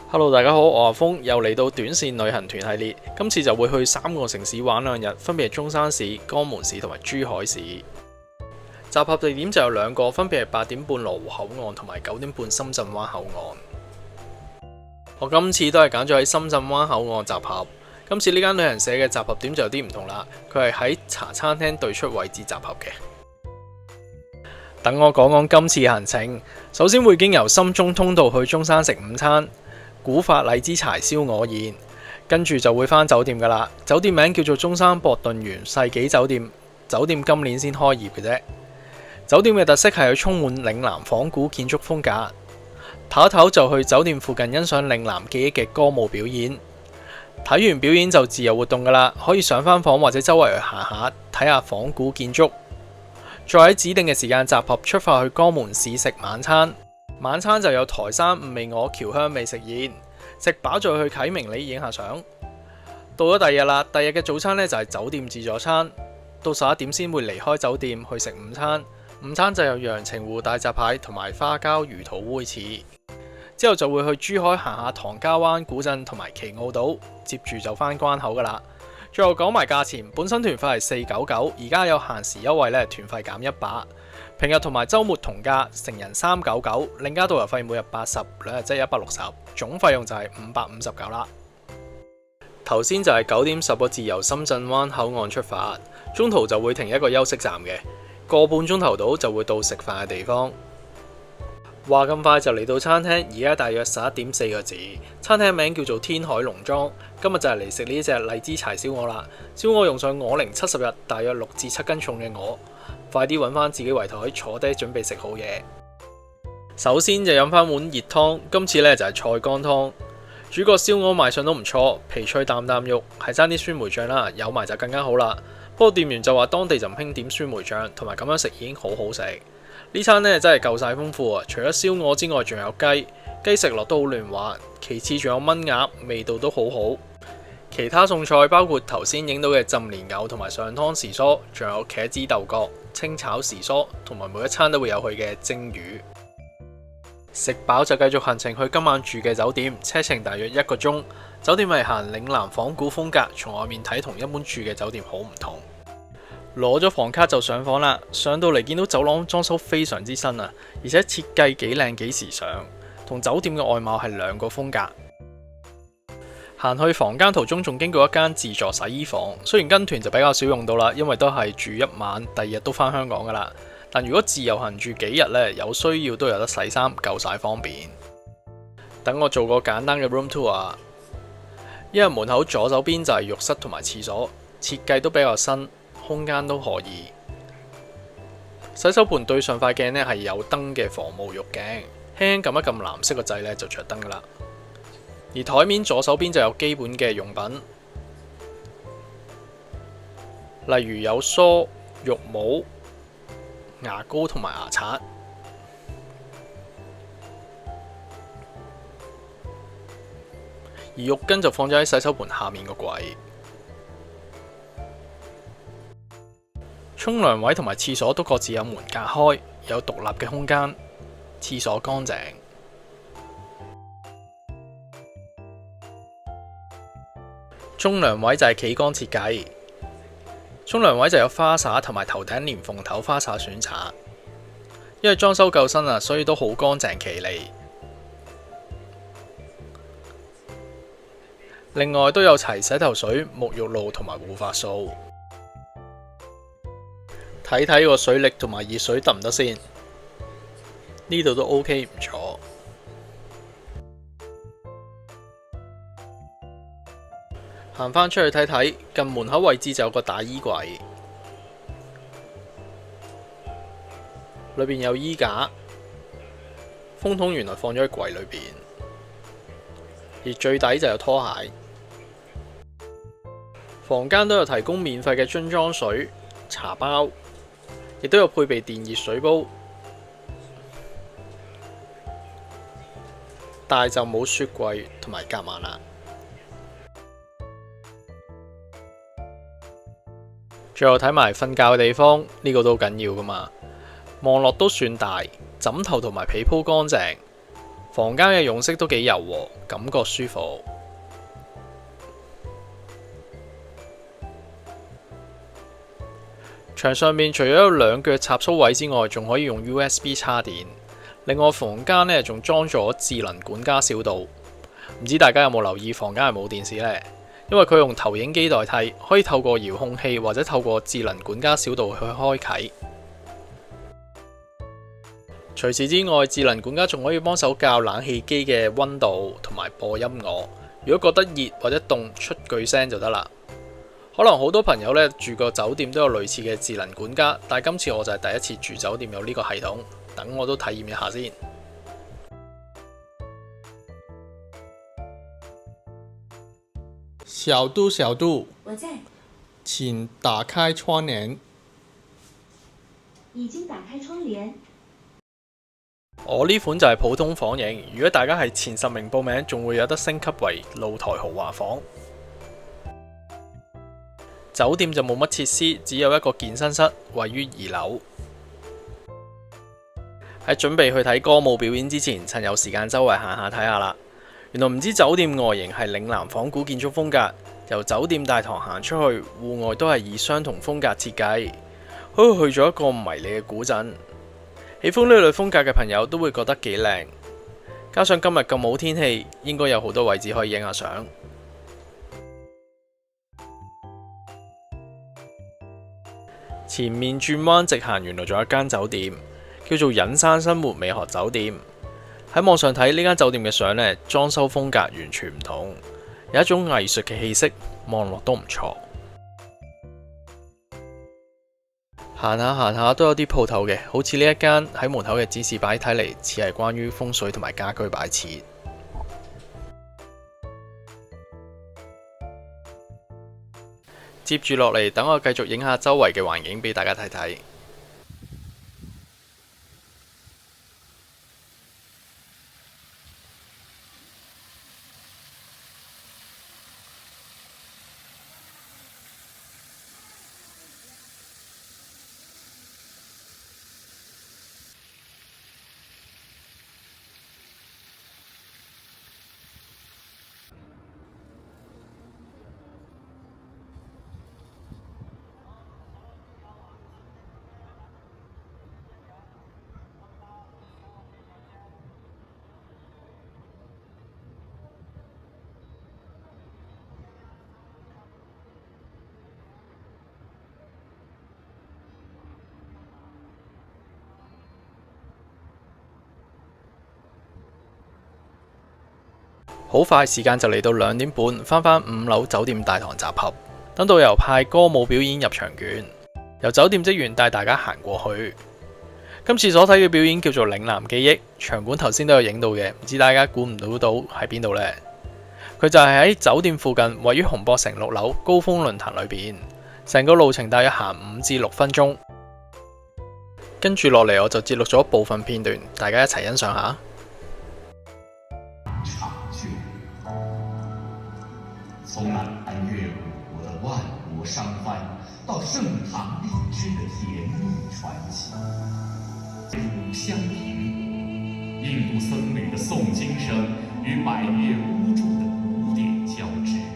Hello，大家好，我阿峰又嚟到短線旅行團系列，今次就會去3個城市玩2日，分別係中山市、江門市同埋珠海市。集合地點就有2個，分別係8點半羅湖口岸同埋9點半深圳灣口岸。我今次都係揀咗喺深圳灣口岸集合。今次呢間旅行社嘅集合點就有啲唔同啦，佢係喺茶餐廳對出位置集合嘅。等我講講今次嘅行程，首先會經由深中通道去中山食午餐。古法荔枝柴燒鵝宴，跟住就會返酒店噶啦。酒店名叫做中山博頓園世紀酒店，酒店今年先開業嘅啫。酒店嘅特色係有充滿嶺南仿古建築風格。唞一唞就去酒店附近欣賞嶺南記憶嘅歌舞表演。睇完表演就自由活動噶啦，可以上返房或者周圍去行下，睇下仿古建築。再喺指定嘅時間集合出發去江門市食晚餐。晚餐就有台山五味鵝僑香味食宴，食飽再去啟明里影下相。到咗第二日啦，第二日嘅早餐呢就係酒店自助餐，到11點先會離開酒店去食午餐。午餐就有陽澄湖大閘蟹同埋花膠魚肚煨翅。之後就會去珠海行下唐家灣古鎮同埋奇澳島，接住就返關口噶啦。最後講埋價錢，本身團費係499，而家有限時優惠呢，團費減100。平日同埋週末同價，成人399，另加導遊費每日80，兩日即係160，總費用就係559啦。頭先就係9點10個字由深圳灣口岸出發，中途就會停一個休息站嘅，個半鐘頭到就會到食飯嘅地方。話咁快就嚟到餐廳，而家大約11點4個字，餐廳名叫做天海農莊。今日就係嚟食呢隻荔枝柴燒鵝啦，燒鵝用上鵝齡70日，大約6至7斤重嘅鵝。快啲揾翻自己圍台坐低準備食好嘢。首先就飲翻碗熱湯，今次呢就係菜乾湯。主角燒鵝賣相都唔錯，皮脆啖啖肉，係爭啲酸梅醬啦，有埋就更加好啦。不過店員就話當地就唔興點酸梅醬，同埋咁樣食已經好好食。呢餐呢真係夠晒豐富啊！除咗燒鵝之外，仲有雞，雞食落都好嫩滑。其次仲有炆鴨，味道都好好。其他餸菜包括頭先影到嘅浸蓮藕同埋上湯時蔬，仲有茄子豆角、清炒時蔬，同埋每一餐都會有佢嘅蒸魚。食飽就繼續行程去今晚住嘅酒店，車程大約1個鐘。酒店係行嶺南仿古風格，從外面睇同一般住嘅酒店好唔同。攞咗房卡就上房啦，上到嚟見到走廊裝修非常之新啊，而且設計幾靚幾時尚，同酒店嘅外貌係2個風格。行去房間途中仲經過一間自助洗衣房，雖然跟團就比較少用到啦，因為都係住1晚，第2日都返香港噶啦。但如果自由行住幾日呢，有需要都有得洗衫，夠晒方便。等我做個簡單嘅 room tour。一入門口左手邊就係浴室同埋廁所，設計都比較新，空間都可以。洗手盆對上塊鏡呢係有燈嘅防霧浴鏡，輕輕撳一撳藍色個掣呢就着燈噶啦。而台面左手邊就有基本嘅用品，例如有梳、浴帽、牙膏同埋牙刷。而浴巾就放咗喺洗手盆下面個櫃。沖涼位同埋廁所都各自有門隔開，有獨立嘅空間。廁所乾淨。沖涼位就係企缸設計，沖涼位就有花灑同埋頭頂連鳳頭花灑選擇。因為裝修夠新啊，所以都好乾淨企理。另外都有齊洗頭水、沐浴露同埋護髮素。睇睇個水力同埋熱水得唔得先？呢度都 OK 唔錯。行返出去睇睇，近門口位置就有個大衣櫃，裏邊有衣架，風筒原來放咗喺櫃裏邊，而最底就有拖鞋。房間都有提供免費嘅樽裝水、茶包，亦都有配備電熱水煲，但就冇雪櫃同埋夾萬啦。最後睇埋瞓覺嘅地方，呢個都好緊要噶嘛。望落都算大，枕頭同埋被鋪乾淨，房間嘅用色都幾柔和，感覺舒服。牆上面除咗有2腳插蘇位之外，仲可以用 USB 插電。另外房間呢仲裝咗智能管家小道，唔知大家有冇留意房間係冇電視呢？因為佢用投影機代替，可以透過遙控器或者透過智能管家小道去開啟。除此之外，智能管家仲可以幫手校冷氣機嘅溫度同埋播音樂。如果覺得熱或者凍，出句聲就得啦。可能好多朋友呢住過酒店都有類似嘅智能管家，但係今次我就係第一次住酒店有呢個系統，等我都體驗一下先。小度，小度，我在，請打開窗簾。已經打開窗簾。我呢款就係普通房型，如果大家係前10名報名，仲會有得升級為露台豪華房。酒店就冇乜設施，只有一個健身室，位於2樓。喺準備去睇歌舞表演之前，趁有時間周圍行下睇下啦。原來唔知酒店外形係嶺南仿古建築風格，由酒店大堂行出去，戶外都係以相同風格設計，好似去咗一個迷你嘅古鎮。喜歡呢類風格嘅朋友都會覺得幾靚，加上今日咁好天氣，應該有好多位置可以影下相。前面轉彎直行，原來仲有一間酒店，叫做隱山生活美學酒店。喺網上睇呢間酒店嘅相呢，裝修風格完全唔同，有一種藝術嘅氣息，望落都唔錯。行下行下都有啲鋪頭嘅，好似呢一間喺門口嘅指示牌睇嚟似係關於風水同埋家居擺設。接住落嚟，等我繼續影下周圍嘅環境俾大家睇睇。好快時間就嚟到2點半，返5樓酒店大堂集合，等導遊派歌舞表演入場券，由酒店職員帶大家行過去。今次所睇嘅表演叫做嶺南記憶，場館頭先都有影到嘅，唔知大家估唔到喺邊度呢？佢就係喺酒店附近，位於紅博城6樓高峰論壇裏邊，成個路程大約行5至6分鐘。跟住落嚟我就節錄咗部分片段，大家一齊欣賞下。從南越舞的萬國商番，到盛唐荔枝的甜蜜傳奇，五香亭，印度僧侶的誦經聲與百樂巫祝的古典交織。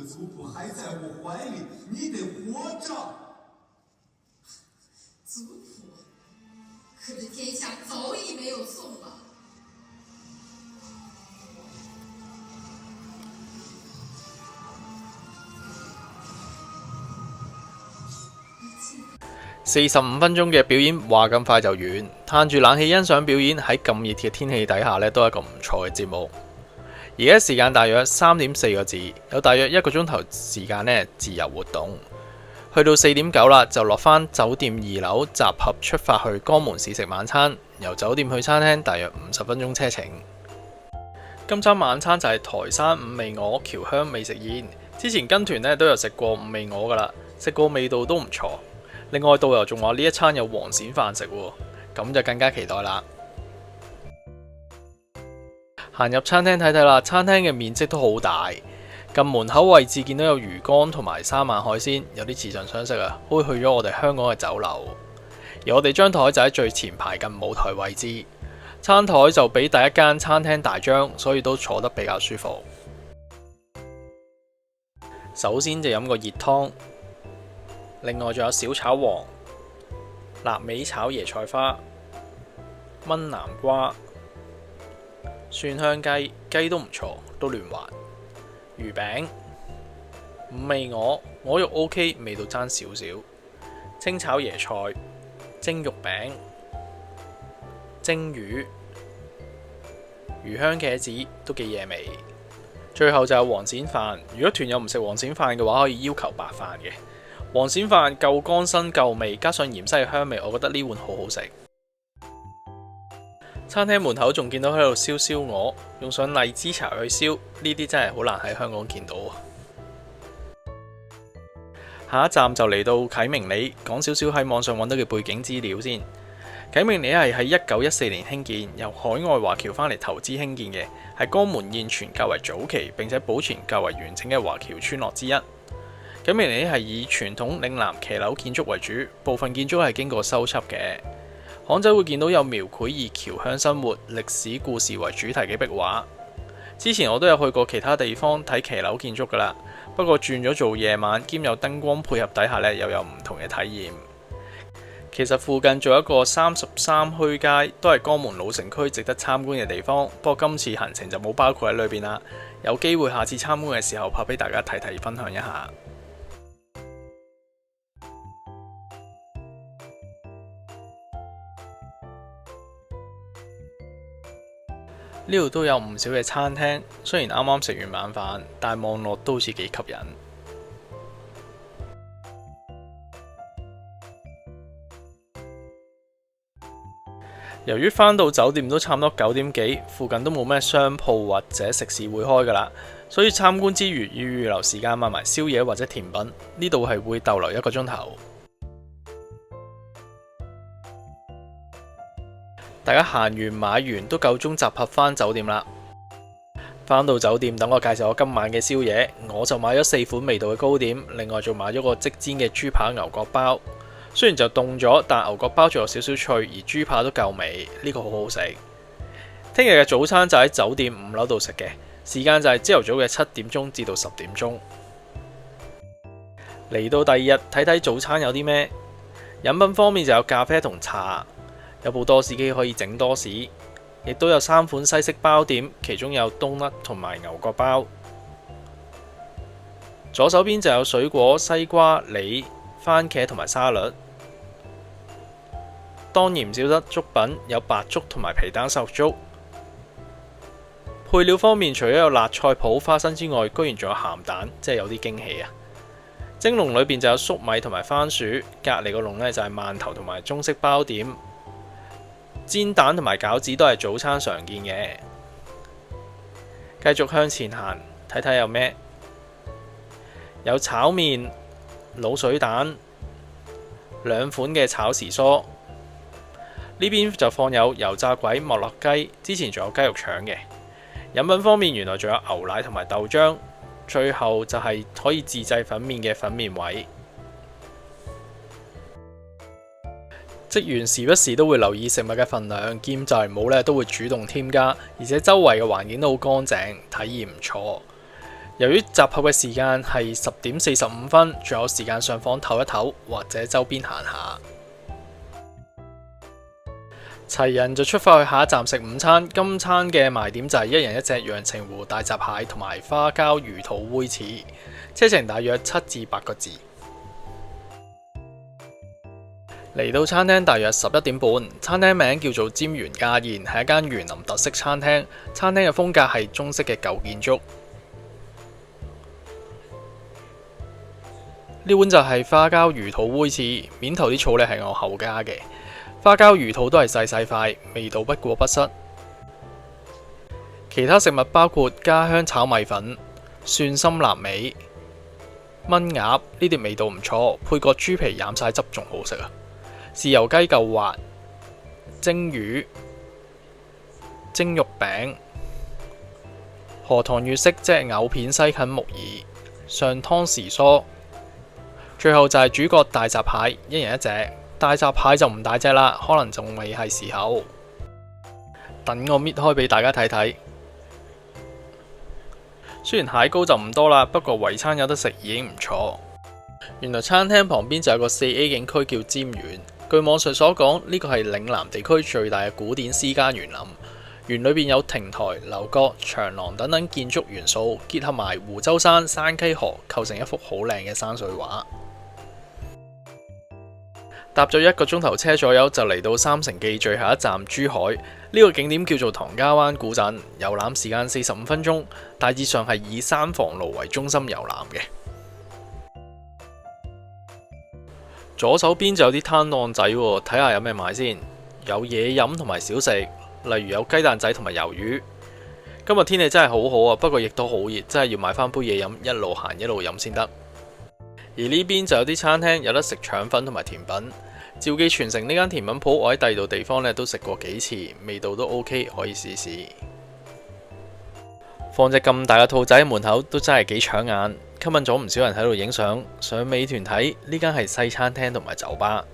族谱還在我懷裡，你得活着。族譜，可這天下早已沒有宋了。45分鐘嘅表演話咁快就完，嘆住冷氣欣賞表演喺咁熱嘅天氣底下呢，都係一個唔錯嘅節目。而家時間大約3.4個字，有大約1個鐘頭時間呢自由活動。去到4.9啦，就落返酒店2樓集合出發去江門市食晚餐，由酒店去餐廳大約50分鐘車程。今餐晚餐就係台山五味鵝僑鄉美食宴。之前跟團呢都有食過五味鵝噶啦，食過味道都唔錯。另外導遊仲話呢一餐有黃鱔飯食喎，咁就更加期待啦。行入餐廳睇睇啦，餐廳嘅面積都好大。近門口位置見到有魚乾同埋三晚海鮮，有啲似曾相識啊，好似去咗我哋香港嘅酒樓。而我哋張台就喺最前排近舞台位置，餐台就比第一間餐廳大張，所以都坐得比較舒服。首先就飲個熱湯，另外仲有小炒王、臘味炒椰菜花、炆南瓜、蒜香雞，雞都唔錯，都嫩滑。魚餅、五味鵝，鵝肉 OK，味道爭少少。清炒椰菜、蒸肉餅、蒸魚、魚香茄子都幾惹味。最後就有黃鱔飯，如果團友唔食黃鱔飯嘅話，可以要求白飯嘅。黃鱔飯夠乾身夠味，加上芫茜嘅香味，我覺得呢碗好好食。餐廳門口仲見到喺度燒燒鵝，用上荔枝茶去燒，呢啲真係好難喺香港見到。下一站就嚟到啟明里，講少少喺網上揾到嘅背景資料先。啟明里係喺1914年興建，由海外華僑返嚟投資興建嘅，係江門現存較為早期並且保存較為完整嘅華僑村落之一。啟明里係以傳統嶺南騎樓建築為主，部分建築係經過修葺嘅。巷仔會見到有描繪以僑鄉生活、歷史故事為主題嘅壁畫。之前我都有去過其他地方睇騎樓建築㗎啦，不過轉咗做夜晚兼有燈光配合底下呢，又有唔同嘅體驗。其實附近仲有一個33墟街，都係江門老城區值得參觀嘅地方。不過今次行程就冇包括喺裏邊啦，有機會下次參觀嘅時候拍俾大家睇睇，分享一下。呢度都有唔少嘅餐廳，雖然啱啱食完晚飯，但望落都好似幾吸引。由於返到酒店都差唔多9點幾，附近都冇咩商鋪或者食肆會開㗎啦，所以參觀之餘要預留時間買埋宵夜或者甜品。呢度係會逗留1個鐘頭。大家行完買完都夠鐘集合返酒店啦。返到酒店，等我介紹我今晚嘅宵夜。我就買咗4款味道嘅糕點，另外仲買咗個即煎嘅豬扒牛角包。雖然就凍咗，但牛角包仲有少少脆，而豬扒都夠味，呢個好好食。聽日嘅早餐就喺酒店5樓度食嘅，時間就係朝頭早嘅7點鐘至到10點鐘。嚟到第二日睇睇早餐有啲咩。飲品方面就有咖啡同茶。有部多士機可以整多士，亦都有3款西式包點，其中有冬甩同埋牛角包。左手邊就有水果、西瓜、梨、番茄同埋沙律。當然唔少得粥品，有白粥同埋皮蛋瘦肉粥。配料方面，除咗有辣菜脯、花生之外，居然仲有鹹蛋，真係有啲驚喜啊！蒸籠裏邊就有粟米同埋番薯，隔離個籠呢就係饅頭同埋中式包點。煎蛋同埋餃子都係早餐常見嘅。繼續向前行，睇睇有咩？有炒麵、滷水蛋、2款嘅炒時蔬。呢邊就放有油炸鬼、麥樂雞，之前仲有雞肉腸嘅。飲品方面，原來仲有牛奶同埋豆漿。最後就係可以自製粉麵嘅粉麵位。職員時不時都會留意食物嘅份量，兼就係冇咧都會主動添加，而且周圍嘅環境都好乾淨，體驗唔錯。由於集合嘅時間係10點45分，仲有時間上房唞一唞，或者周邊行下。齊人就出發去下一站食午餐。今餐嘅賣點就係1人1隻陽澄湖大閘蟹同埋花膠魚肚煨翅，車程大約7至8個字。嚟到餐廳大約11點半，餐廳名叫做尖園家宴，係一間園林特色餐廳。餐廳嘅風格係中式嘅舊建築。呢碗就係花膠魚肚煨翅，面頭啲草呢係我後加嘅。花膠魚肚都係細細塊，味道不過不失。其他食物包括家鄉炒米粉、蒜心臘味、炆鴨，呢啲味道唔錯，配個豬皮染晒汁仲好食啊！豉油雞夠滑，蒸魚、蒸肉餅、荷塘月式即係藕片西芹木耳、上湯時蔬，最後就係主角大閘蟹，一人一隻。大閘蟹就唔大隻啦，可能仲未係時候。等我搣開俾大家睇睇。雖然蟹膏就唔多啦，不過圍餐有得食已經唔錯。原來餐廳旁邊就有個4A 景區叫尖園。據網上所講，呢個係嶺南地區最大嘅古典私家園林。園裏邊有亭台、樓閣、長廊等等建築元素，結合埋湖州山、山溪河，構成一幅好靚嘅山水畫。搭咗1個鐘頭車左右，就嚟到三城記最後一站珠海。呢個景點叫做唐家灣古鎮，遊覽時間45分鐘，大致上係以三房路為中心遊覽嘅。左手邊就有啲攤檔仔，睇下有咩買先。有嘢飲同埋小食，例如有雞蛋仔同埋魷魚。今日天氣真係好好啊，不過亦都好熱，真係要買翻杯嘢飲，一路行一路飲先得。而呢邊就有啲餐廳有得食腸粉同埋甜品。趙記傳承呢間甜品鋪，我喺第二度地方都食過幾次，味道都 OK，可以試試。放隻咁大嘅兔仔喺門口都真係幾搶眼，吸引咗唔少人喺度影相。上美團睇呢間係西餐廳同埋酒吧。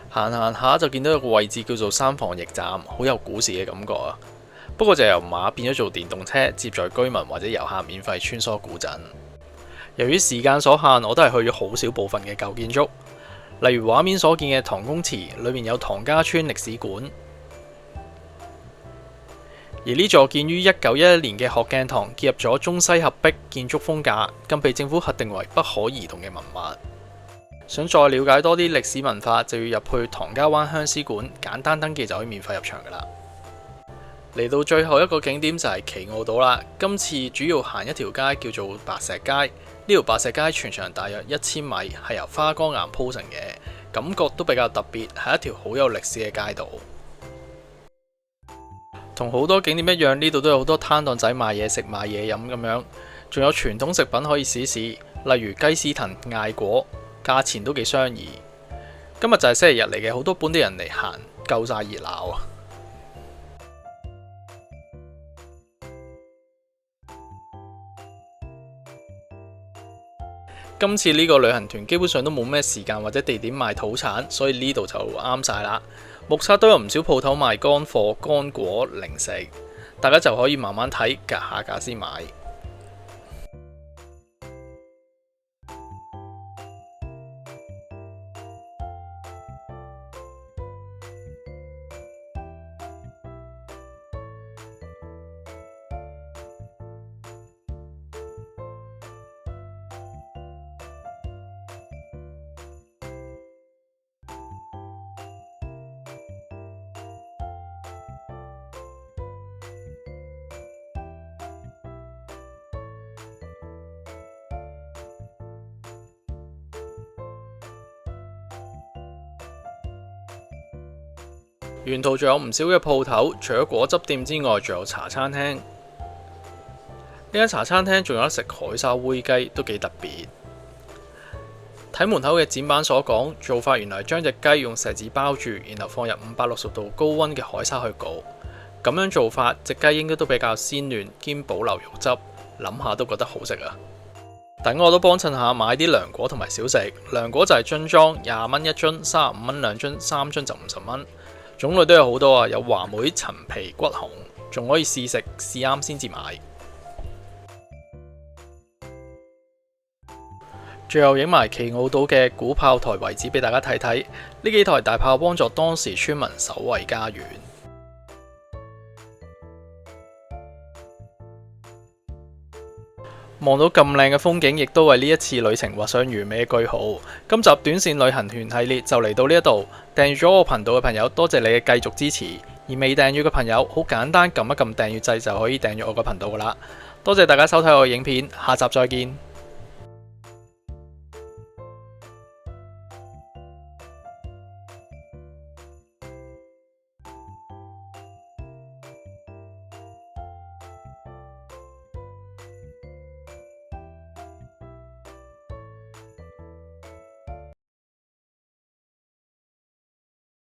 行行下就見到有個位置叫做三房驛站，好有古時嘅感覺啊！不過就由馬變咗做電動車，接載居民或者遊客免費穿梭古鎮。由於時間所限，我都係去咗好少部分嘅舊建築，例如畫面所見嘅唐公祠，裏面有唐家村歷史館。而呢座建於1911年嘅學鏡堂，結合咗中西合璧建築風格，更被政府核定為不可移動嘅文物。想再了解多啲歷史文化，就要入去唐家灣鄉師館，簡單登記就可以免費入場噶啦。嚟到最後一個景點就係奇澳島啦。今次主要行一條街叫做白石街，呢條白石街全長大約1000米，係由花崗岩鋪成嘅，感覺都比較特別，係一條好有歷史嘅街道。同好多景點一樣，呢度都有好多攤檔仔賣嘢食、賣嘢飲咁樣，仲有傳統食品可以試試，例如雞屎藤、艾果。價錢都幾相宜。今日就係星期日嚟嘅，好多本地人嚟行，夠晒熱鬧啊！今次呢個旅行團基本上都冇咩時間或者地點賣土產，所以呢度就啱晒啦。目測都有唔少鋪頭賣乾貨、乾果、零食，大家就可以慢慢睇，格下價先買。沿途仲有唔少嘅鋪頭，除咗果汁店之外，仲有茶餐廳。呢間茶餐廳仲有得食海沙煨雞，都幾特別。睇門口嘅展板所講，做法原來係將隻雞用錫紙包住，然後放入560度高溫嘅海沙去焗。咁樣做法，隻雞應該都比較鮮嫩兼保留肉汁，諗下都覺得好食啊！等我都幫襯下買啲涼果同埋小食。涼果就係樽裝，20蚊一樽，35蚊兩樽，3樽就50蚊。種類都有好多啊，有話梅、陳皮、骨紅，仲可以試食，試啱先至買。最後影埋奇奧島嘅古炮台遺址俾大家睇睇，呢幾台大炮幫助當時村民守衛家園。望到咁靚嘅風景，亦都為呢一次旅程畫上完美嘅句號。今集短線旅行團系列就嚟到呢一度，訂閱咗我頻道嘅朋友，多謝你嘅繼續支持；而未訂閱嘅朋友，好簡單撳一撳訂閱掣就可以訂閱我個頻道噶啦。多謝大家收睇我嘅影片，下集再見。